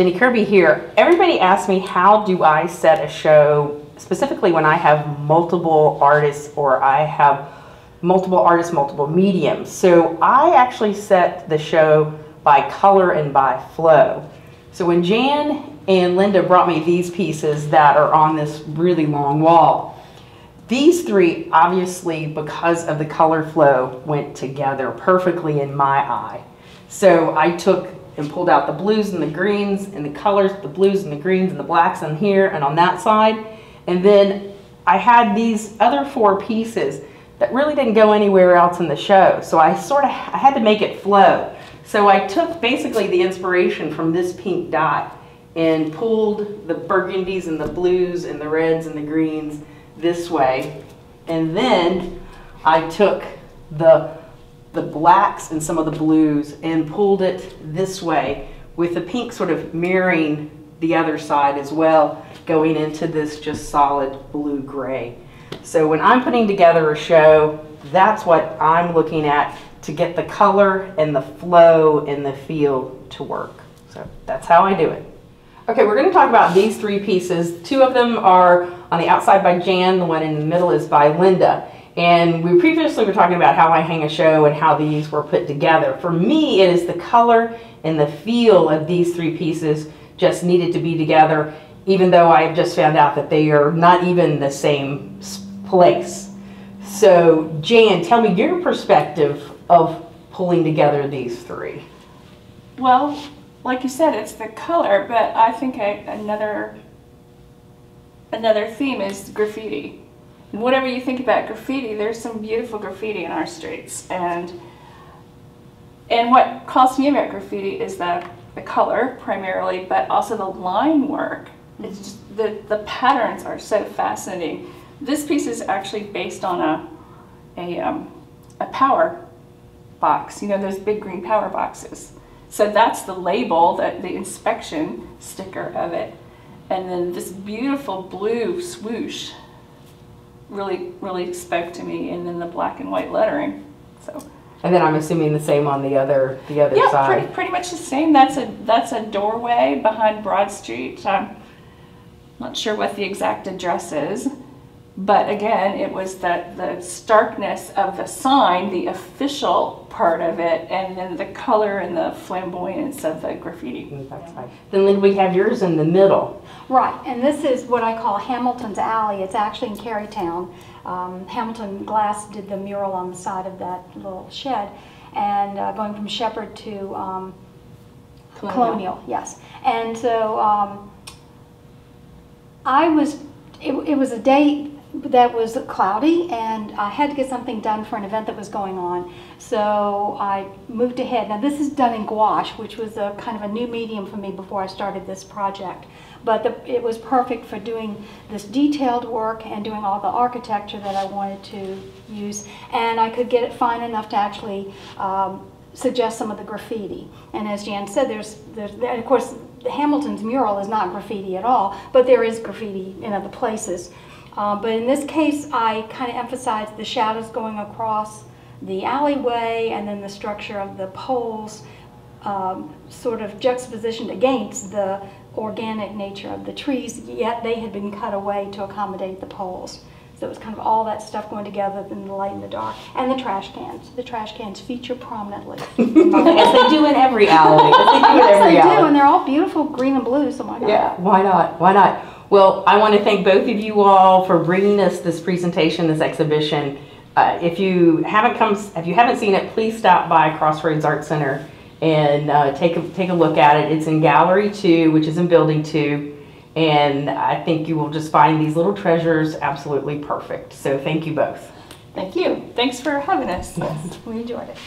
Jenni Kirby here. Everybody asks me, how do I set a show, specifically when I have multiple artists or I have multiple mediums. So I actually set the show by color and by flow. So when Jan and Linda brought me these pieces that are on this really long wall, these three, obviously, because of the color flow, went together perfectly in my eye. So I took and pulled out the blues and the greens and the colors, the blues and the greens and the blacks on here and on that side. And then I had these other four pieces that really didn't go anywhere else in the show. So I had to make it flow. So I took basically the inspiration from this pink dot and pulled the burgundies and the blues and the reds and the greens this way. And then I took the blacks and some of the blues and pulled it this way, with the pink sort of mirroring the other side as well, going into this just solid blue-gray. So when I'm putting together a show, that's what I'm looking at to get the color and the flow and the feel to work. So that's how I do it. Okay, we're going to talk about these three pieces. Two of them are on the outside by Jan, the one in the middle is by Linda. And we previously were talking about how I hang a show and how these were put together. For me, it is the color and the feel of these three pieces just needed to be together, even though I have just found out that they are not even the same place. So Jan, tell me your perspective of pulling together these three. Well, like you said, it's the color, but I think another theme is graffiti. And whatever you think about graffiti, there's some beautiful graffiti in our streets. And what calls me about graffiti is the color primarily, but also the line work. It's just the patterns are so fascinating. This piece is actually based on a power box, you know, those big green power boxes. So that's the label, the inspection sticker of it. And then this beautiful blue swoosh really spoke to me, and then the black and white lettering. So. And then I'm assuming the same on the other side. Yeah, pretty much the same. That's a doorway behind Broad Street. I'm not sure what the exact address is, but again, it was the starkness of the sign, the official part of it, and then the color and the flamboyance of the graffiti. Then Lynn, we have yours in the middle. Right, and this is what I call Hamilton's Alley. It's actually in Carytown. Hamilton Glass did the mural on the side of that little shed, and going from Shepherd to Colonial, yes. And so it was a day that was cloudy, and I had to get something done for an event that was going on. So I moved ahead. Now this is done in gouache, which was a kind of a new medium for me before I started this project. But it was perfect for doing this detailed work and doing all the architecture that I wanted to use. And I could get it fine enough to actually suggest some of the graffiti. And as Jan said, there's of course, Hamilton's mural is not graffiti at all, but there is graffiti in other places. But in this case, I kind of emphasized the shadows going across the alleyway, and then the structure of the poles sort of juxtapositioned against the organic nature of the trees, yet they had been cut away to accommodate the poles. So it was kind of all that stuff going together, in the light and the dark. And the trash cans. The trash cans feature prominently. As they do in every alley. Yes, they do, and they're all beautiful green and blue, so why not? Yeah, why not? Why not? Well, I want to thank both of you all for bringing us this presentation, this exhibition. If you haven't seen it, please stop by Crossroads Art Center and take a look at it. It's in Gallery 2, which is in Building 2, and I think you will just find these little treasures absolutely perfect. So thank you both. Thank you. Thanks for having us. Yes. We enjoyed it.